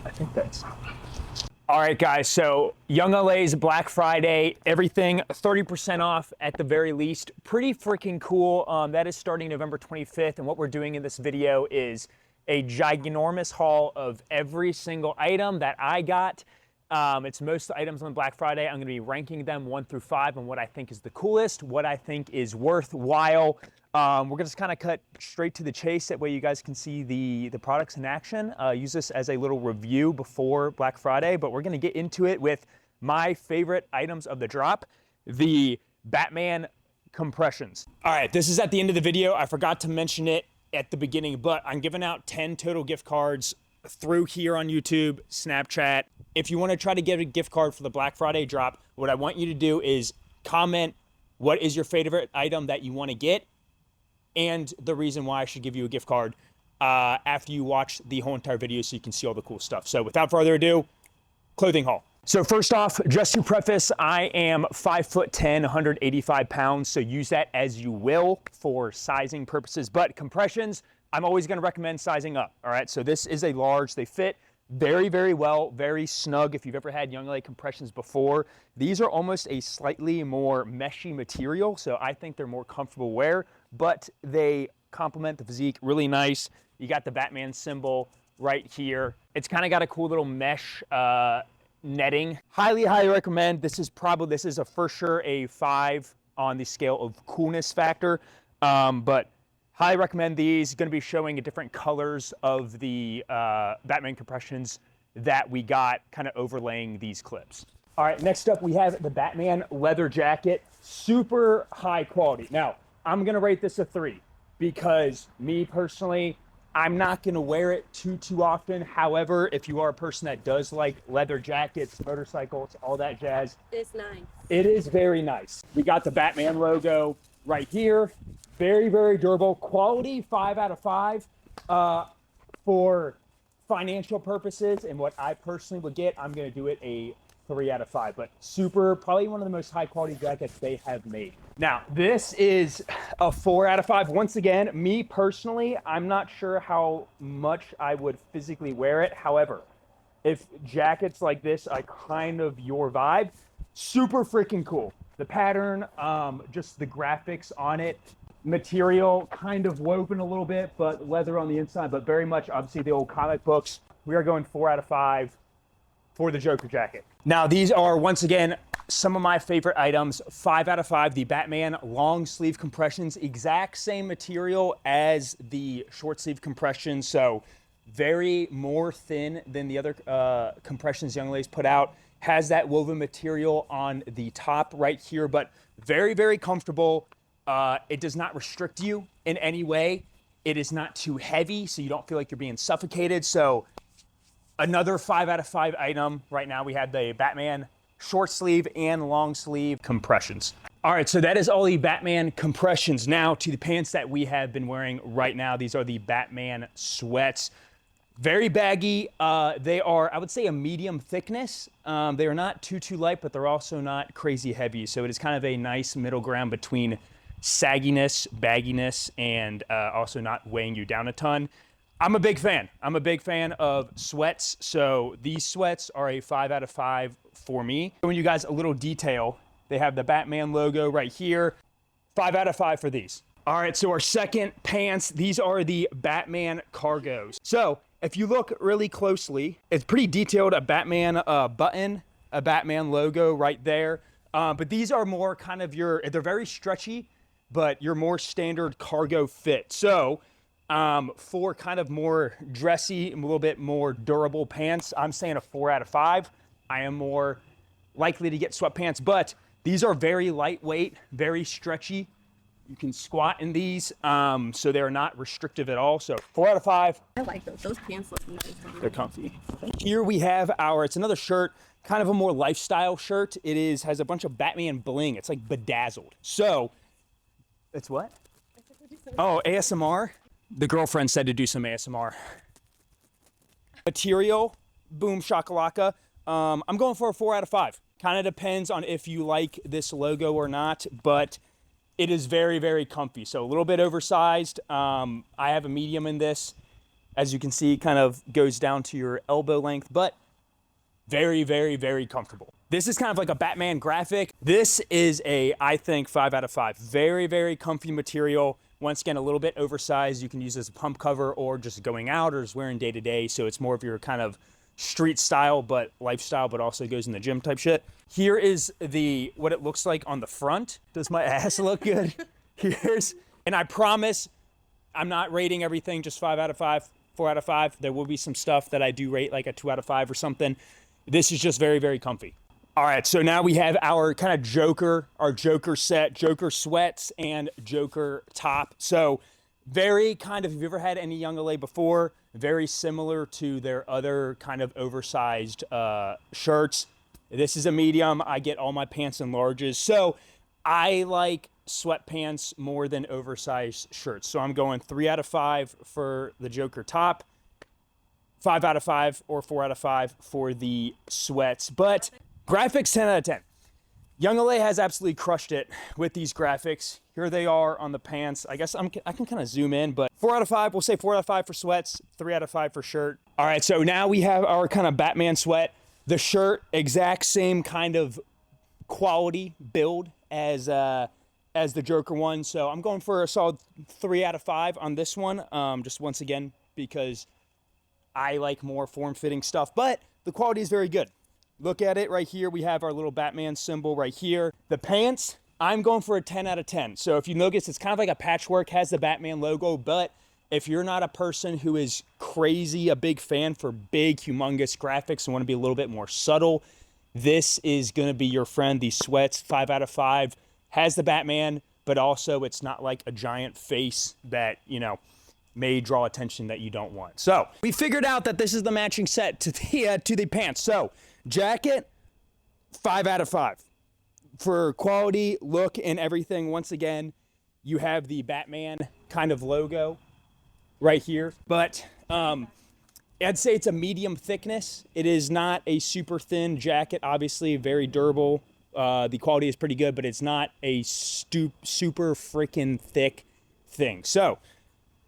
I think that's... All right, guys, so YoungLa's Black Friday, everything 30% off at the very least. Pretty freaking cool. That is starting November 25th, and what we're doing in this video is a ginormous haul of every single item that I got. It's most items on Black Friday. I'm going to be ranking them 1 through 5 on what I think is the coolest, what I think is worthwhile. We're going to just kind of cut straight to the chase. That way you guys can see the products in action. Use this as a little review before Black Friday, but we're going to get into it with my favorite items of the drop, the Batman compressions. All right, this is at the end of the video. I forgot to mention it at the beginning, but I'm giving out 10 total gift cards through here on YouTube, Snapchat. If you want to try to get a gift card for the Black Friday drop, what I want you to do is comment what is your favorite item that you want to get and the reason why I should give you a gift card after you watch the whole entire video so you can see all the cool stuff. So without further ado, clothing haul. So first off, just to preface, I am 5'10", 185 pounds, so use that as you will for sizing purposes. But compressions, I'm always going to recommend sizing up. All right, so this is a large. They fit very, very well, very snug. If you've ever had YoungLa compressions before, these are almost a slightly more meshy material, so I think they're more comfortable wear, but they complement the physique really nice. You got the Batman symbol right here. It's kind of got a cool little mesh netting. Highly, highly recommend. This is a for sure a 5 on the scale of coolness factor, but highly recommend these. Going to be showing different colors of the Batman compressions that we got, kind of overlaying these clips. All right, next up we have the Batman leather jacket. Super high quality. Now, I'm going to rate this a 3 because me personally, I'm not going to wear it too often. However, if you are a person that does like leather jackets, motorcycles, all that jazz. It's nice. It is very nice. We got the Batman logo right here. Very, very durable. Quality, 5 out of 5. For financial purposes and what I personally would get, I'm going to do it a 3 out of 5. But super, probably one of the most high quality jackets they have made. Now, this is a 4 out of 5. Once again, me personally, I'm not sure how much I would physically wear it. However, if jackets like this are kind of your vibe, super freaking cool. The pattern, just the graphics on it, material kind of woven a little bit, but leather on the inside, but very much obviously the old comic books. We are going 4 out of 5 for the Joker jacket. Now, these are once again some of my favorite items. 5 out of 5, the Batman long sleeve compressions, exact same material as the short sleeve compressions, so very more thin than the other compressions YoungLa's put out. Has that woven material on the top right here, but very, very comfortable. It does not restrict you in any way. It is not too heavy, so you don't feel like you're being suffocated. So another 5 out of 5 item. Right now we have the Batman short sleeve and long sleeve compressions. All right, so that is all the Batman compressions. Now to the pants that we have been wearing right now. These are the Batman sweats. Very baggy. They are, I would say, a medium thickness. They are not too light, but they're also not crazy heavy. So it is kind of a nice middle ground between sagginess, bagginess, and also not weighing you down a ton. I'm a big fan. I'm a big fan of sweats. So these sweats are a 5 out of 5 for me. Showing you guys a little detail. They have the Batman logo right here. 5 out of 5 for these. All right, so our second pants, these are the Batman cargos. So if you look really closely, it's pretty detailed, a Batman button, a Batman logo right there. But these are more kind of they're very stretchy, but your more standard cargo fit. So for kind of more dressy, a little bit more durable pants, I'm saying a 4 out of 5. I am more likely to get sweatpants, but these are very lightweight, very stretchy. You can squat in these, so they're not restrictive at all. So 4 out of 5. I like those. Those pants look nice. They're comfy. Here we have it's another shirt, kind of a more lifestyle shirt. It has a bunch of Batman bling. It's like bedazzled. So it's what? Oh, ASMR. The girlfriend said to do some ASMR. Material, boom shakalaka. I'm going for a 4 out of 5. Kind of depends on if you like this logo or not, but it is very, very comfy. So a little bit oversized. I have a medium in this. As you can see, kind of goes down to your elbow length, but very, very, very comfortable. This is kind of like a Batman graphic. This is I think 5 out of 5. Very, very comfy material. Once again, a little bit oversized. You can use as a pump cover or just going out or just wearing day to day. So it's more of your kind of street style, but lifestyle, but also goes in the gym type shit. Here is what it looks like on the front. Does my ass look good? And I promise I'm not rating everything just 5 out of 5, 4 out of 5. There will be some stuff that I do rate like a 2 out of 5 or something. This is just very, very comfy. All right, so now we have our kind of Joker set, Joker sweats and Joker top. So very kind of, if you've ever had any YoungLa before, very similar to their other kind of oversized shirts. This is a medium. I get all my pants in larges. So I like sweatpants more than oversized shirts. So I'm going 3 out of 5 for the Joker top, 5 out of 5 or 4 out of 5 for the sweats. But graphics, 10 out of 10. YoungLa has absolutely crushed it with these graphics. Here they are on the pants. I guess I can kind of zoom in, but 4 out of 5. We'll say 4 out of 5 for sweats, 3 out of 5 for shirt. All right, so now we have our kind of Batman sweat. The shirt, exact same kind of quality build as the Joker one. So I'm going for a solid 3 out of 5 on this one. Just once again, because I like more form-fitting stuff, but the quality is very good. Look at it right here. We have our little Batman symbol right here. The pants, I'm going for a 10 out of 10. So if you notice, it's kind of like a patchwork, has the Batman logo, but if you're not a person who is crazy, a big fan for big, humongous graphics and want to be a little bit more subtle, this is going to be your friend. The sweats, 5 out of 5, has the Batman, but also it's not like a giant face that, you know, may draw attention that you don't want. So we figured out that this is the matching set to the pants. So jacket, 5 out of 5 for quality, look, and everything. Once again, you have the Batman kind of logo right here, but I'd say it's a medium thickness. It is not a super thin jacket, obviously very durable. The quality is pretty good, but it's not a super freaking thick thing. So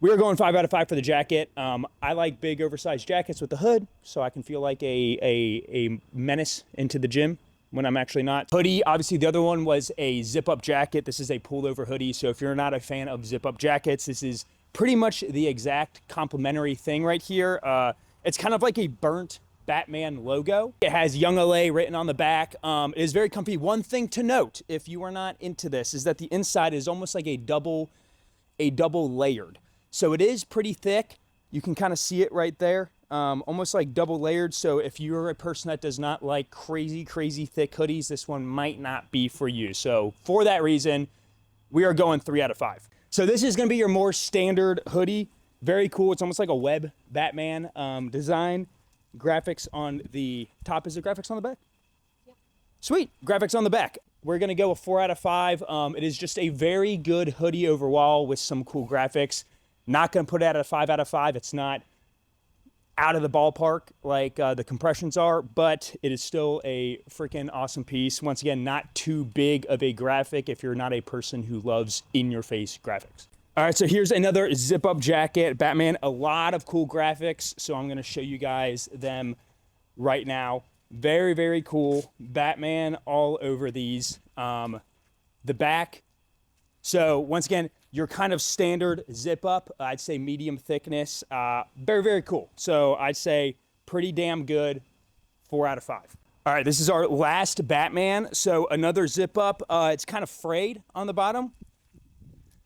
we're going 5 out of 5 for the jacket. I like big oversized jackets with the hood, so I can feel like a menace into the gym when I'm actually not. Hoodie, obviously the other one was a zip-up jacket. This is a pullover hoodie, so if you're not a fan of zip-up jackets, this is pretty much the exact complementary thing right here. It's kind of like a burnt Batman logo. It has YoungLa written on the back. It is very comfy. One thing to note, if you are not into this, is that the inside is almost like a double layered. So it is pretty thick. You can kind of see it right there. Almost like double layered. So if you're a person that does not like crazy thick hoodies, this one might not be for you. So for that reason, we are going 3 out of 5. So this is going to be your more standard hoodie. Very cool. It's almost like a web Batman design. Graphics on the top. Is there graphics on the back? Yeah. Sweet. Graphics on the back. We're going to go a 4 out of 5. It is just a very good hoodie overall with some cool graphics. Not going to put it at a 5 out of 5. It's not out of the ballpark like the compressions are, but it is still a freaking awesome piece. Once again, not too big of a graphic if you're not a person who loves in-your-face graphics. All right, so here's another zip-up jacket, Batman. A lot of cool graphics, so I'm going to show you guys them right now. Very, very cool. Batman all over these. The back. So once again, your kind of standard zip-up, I'd say medium thickness. Very, very cool. So I'd say pretty damn good, 4 out of 5. All right, this is our last Batman. So another zip-up. It's kind of frayed on the bottom.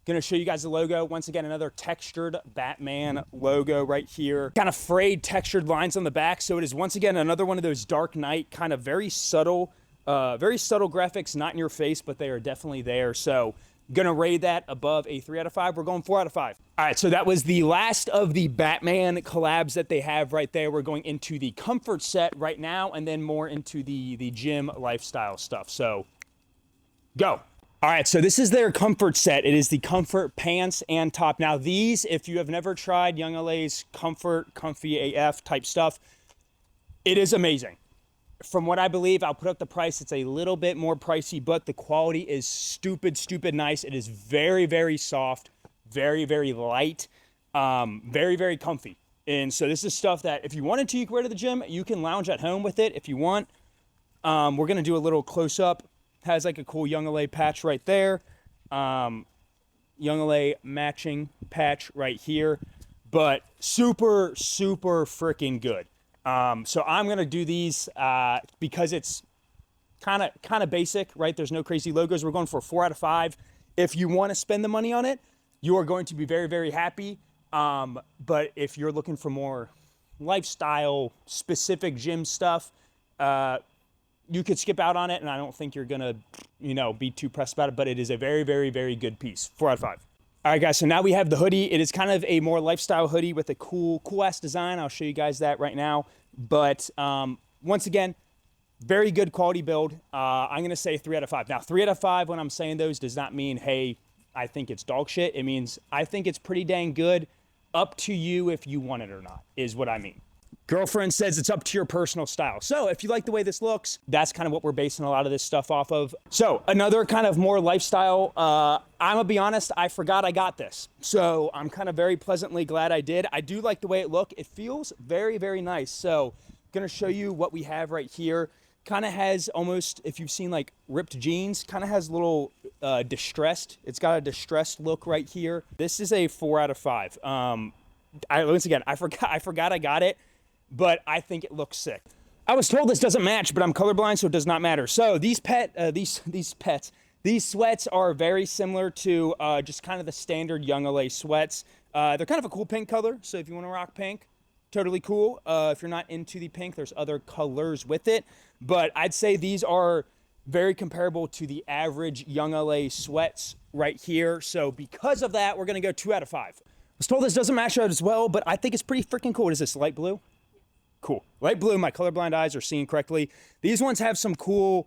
Gonna show you guys the logo. Once again, another textured Batman logo right here. Kind of frayed textured lines on the back. So it is once again another one of those Dark Knight kind of very subtle graphics, not in your face, but they are definitely there. So gonna rate that above a 3 out of 5. We're going 4 out of 5. All right, so that was the last of the Batman collabs that they have right there. We're going into the comfort set right now, and then more into the gym lifestyle stuff. So go. All right, so this is their comfort set. It is the comfort pants and top. Now these, if you have never tried YoungLa's comfy AF type stuff, it is amazing. From what I believe, I'll put up the price. It's a little bit more pricey, but the quality is stupid nice. It is very, very soft, very, very light, very, very comfy. And so this is stuff that if you wanted to, you could wear to the gym. You can lounge at home with it if you want. We're going to do a little close-up. Has like a cool YoungLa patch right there. YoungLa matching patch right here. But super, super freaking good. So I'm going to do these because it's kind of basic, right? There's no crazy logos. We're going for a 4 out of 5. If you want to spend the money on it, you are going to be very, very happy. But if you're looking for more lifestyle specific gym stuff, you could skip out on it. And I don't think you're going to, be too pressed about it, but it is a very, very, very good piece. 4 out of 5. All right, guys. So now we have the hoodie. It is kind of a more lifestyle hoodie with a cool ass design. I'll show you guys that right now. But, once again, very good quality build. I'm going to say 3 out of 5. Now, 3 out of 5, when I'm saying those, does not mean, hey, I think it's dog shit. It means I think it's pretty dang good. Up to you if you want it or not, is what I mean. Girlfriend says it's up to your personal style. So if you like the way this looks, that's kind of what we're basing a lot of this stuff off of. So another kind of more lifestyle, I'm gonna be honest, I forgot I got this. So I'm kind of very pleasantly glad I did. I do like the way it look. It feels very, very nice. So gonna show you what we have right here. Kind of has almost, if you've seen like ripped jeans, kind of has a little distressed. It's got a distressed look right here. This is a 4 out of 5. Once again, I forgot I got it, but I think it looks sick. I was told this doesn't match, but I'm colorblind, so it does not matter. So these sweats are very similar to just kind of the standard YoungLa sweats. They're kind of a cool pink color, so if you want to rock pink, totally cool. If you're not into the pink, there's other colors with it. But I'd say these are very comparable to the average YoungLa sweats right here. So because of that, we're going to go 2 out of 5. I was told this doesn't match out as well, but I think it's pretty freaking cool. What is this, light blue? Cool. Light blue, my colorblind eyes are seeing correctly. These ones have some cool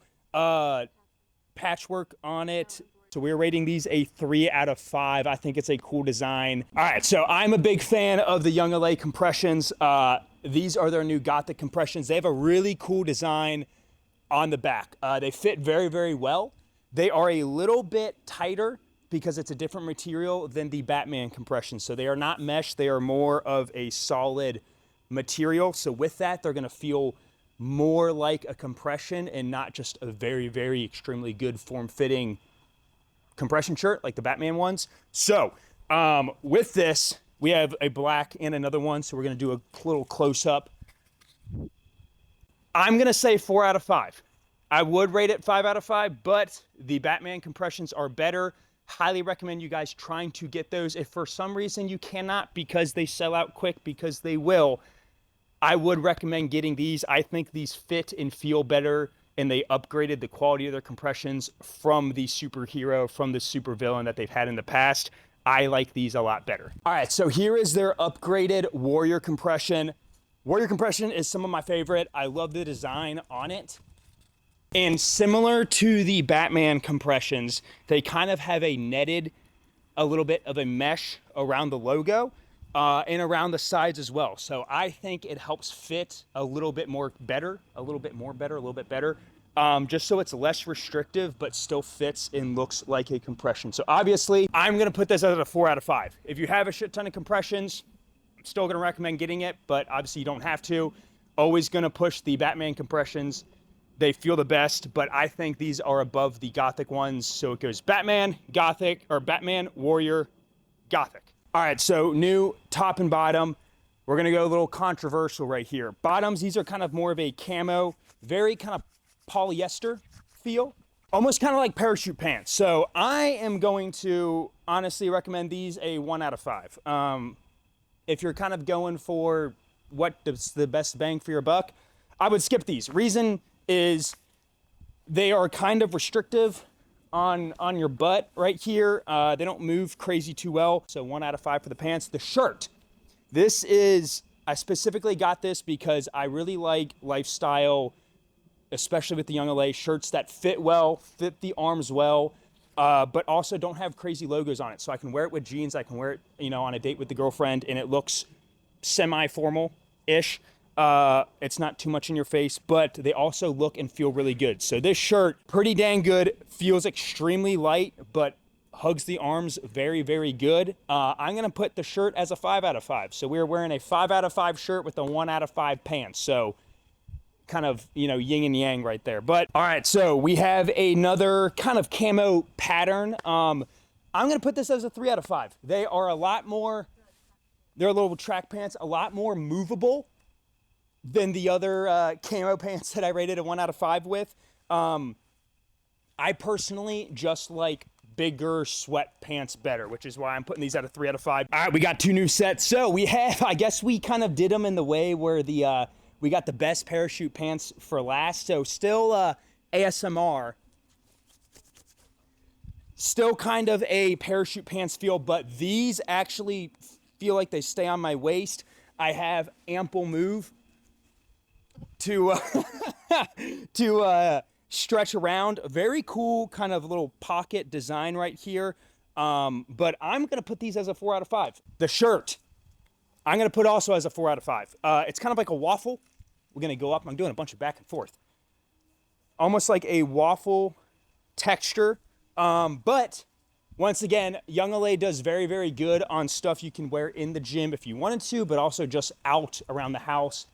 patchwork on it. So we're rating these a 3 out of 5. I think it's a cool design. All right, so I'm a big fan of the YoungLa compressions. These are their new Gothic compressions. They have a really cool design on the back. They fit very, very well. They are a little bit tighter because it's a different material than the Batman compressions. So they are not mesh. They are more of a solid material. So with that, they're going to feel more like a compression and not just a very, very extremely good form-fitting compression shirt like the Batman ones. So with this, we have a black and another one. So we're going to do a little close-up. I'm going to say 4 out of 5. I would rate it 5 out of 5, but the Batman compressions are better. Highly recommend you guys trying to get those. If for some reason you cannot because they sell out quick, because they will, I would recommend getting these. I think these fit and feel better, and they upgraded the quality of their compressions from the superhero, from the supervillain that they've had in the past. I like these a lot better. All right, so here is their upgraded Warrior compression. Warrior compression is some of my favorite. I love the design on it. And similar to the Batman compressions, they kind of have a netted, a little bit of a mesh around the logo and around the sides as well. So I think it helps fit a little bit better, just so it's less restrictive, but still fits and looks like a compression. So obviously, I'm gonna put this as a 4 out of 5. If you have a shit ton of compressions, I'm still gonna recommend getting it, but obviously you don't have to. Always gonna push the Batman compressions. They feel the best, but I think these are above the Gothic ones. So it goes Batman, Gothic, or Batman, Warrior, Gothic. All right, so new top and bottom. We're gonna go a little controversial right here. Bottoms, these are kind of more of a camo, very kind of polyester feel, almost kind of like parachute pants. So I am going to honestly recommend these a 1 out of 5. If you're kind of going for what's the best bang for your buck, I would skip these. Reason is they are kind of restrictive on your butt right here. They don't move crazy too well. So 1 out of 5 for the pants. The shirt, I specifically got this because I really like lifestyle, especially with the YoungLa shirts that fit well, fit the arms well, but also don't have crazy logos on it. So I can wear it with jeans. I can wear it, on a date with the girlfriend, and it looks semi-formal-ish. It's not too much in your face, but they also look and feel really good. So this shirt, pretty dang good, feels extremely light, but hugs the arms very, very good. I'm going to put the shirt as a 5 out of 5. So we're wearing a 5 out of 5 shirt with a 1 out of 5 pants. So kind of, you know, yin and yang right there. But all right, so we have another kind of camo pattern. I'm going to put this as a 3 out of 5. They are a lot more, they're little track pants, a lot more movable than the other camo pants that I rated a 1 out of 5 with. I personally just like bigger sweatpants better, which is why I'm putting these at a 3 out of 5. All right, we got 2 new sets. So we have, I guess we kind of did them in the way where the, we got the best parachute pants for last. So still ASMR, still kind of a parachute pants feel, but these actually feel like they stay on my waist. I have ample move to, stretch around. A very cool kind of little pocket design right here. But I'm going to put these as a 4 out of 5. The shirt, I'm going to put also as a 4 out of 5. It's kind of like a waffle. We're going to go up. I'm doing a bunch of back and forth. Almost like a waffle texture. But once again, YoungLa does very, very good on stuff you can wear in the gym if you wanted to, but also just out around the house,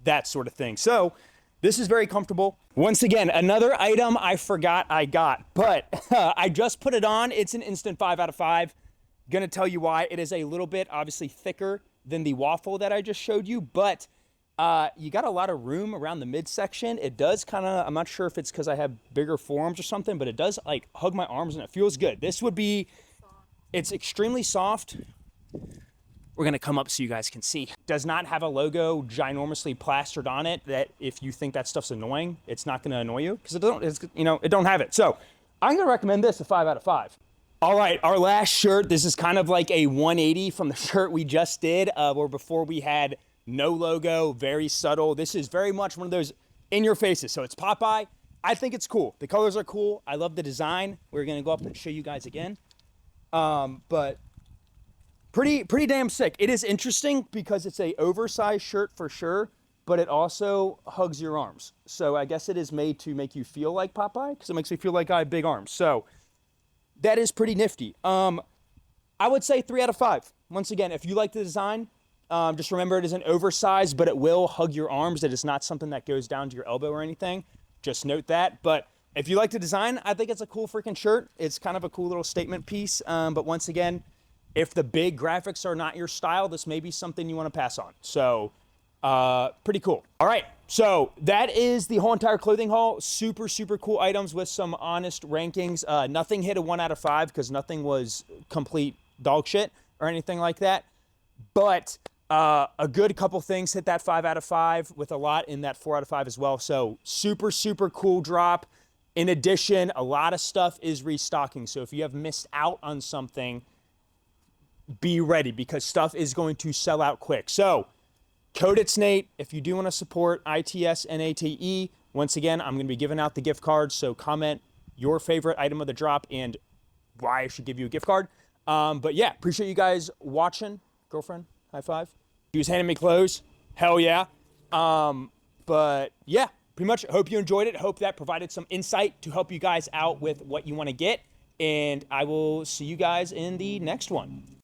that sort of thing. So this is very comfortable. Once again, another item I forgot I got, but I just put it on. It's an instant 5 out of 5. Gonna tell you why. It is a little bit obviously thicker than the waffle that I just showed you, but you got a lot of room around the midsection. It does kind of, I'm not sure if it's because I have bigger forearms or something, but it does like hug my arms and it feels good. This would be, it's extremely soft. We're going to come up so you guys can see. Does not have a logo ginormously plastered on it that if you think that stuff's annoying, it's not going to annoy you because it don't have it. So I'm going to recommend this a 5 out of 5. All right, our last shirt. This is kind of like a 180 from the shirt we just did, where before we had no logo, very subtle. This is very much one of those in your faces. So it's Popeye. I think it's cool. The colors are cool. I love the design. We're going to go up and show you guys again. But pretty damn sick. It is interesting because it's a oversized shirt for sure, but it also hugs your arms. So I guess it is made to make you feel like Popeye because it makes me feel like I have big arms. So that is pretty nifty. I would say 3 out of 5. Once again, if you like the design, just remember it is an oversized, but it will hug your arms. It is not something that goes down to your elbow or anything. Just note that. But if you like the design, I think it's a cool freaking shirt. It's kind of a cool little statement piece. But once again, if the big graphics are not your style, this may be something you want to pass on. So pretty cool. All right, so that is the whole entire clothing haul. Super, super cool items with some honest rankings. Nothing hit a 1 out of 5 because nothing was complete dog shit or anything like that. But a good couple things hit that 5 out of 5 with a lot in that 4 out of 5 as well. So super, super cool drop. In addition, a lot of stuff is restocking. So if you have missed out on something, be ready because stuff is going to sell out quick. So code itsNate if you do want to support itsNate. Once again, I'm going to be giving out the gift cards. So comment your favorite item of the drop and why I should give you a gift card. But yeah, appreciate you guys watching. Girlfriend, high five. She was handing me clothes. Hell yeah. But yeah, pretty much hope you enjoyed it. Hope that provided some insight to help you guys out with what you want to get. And I will see you guys in the next one.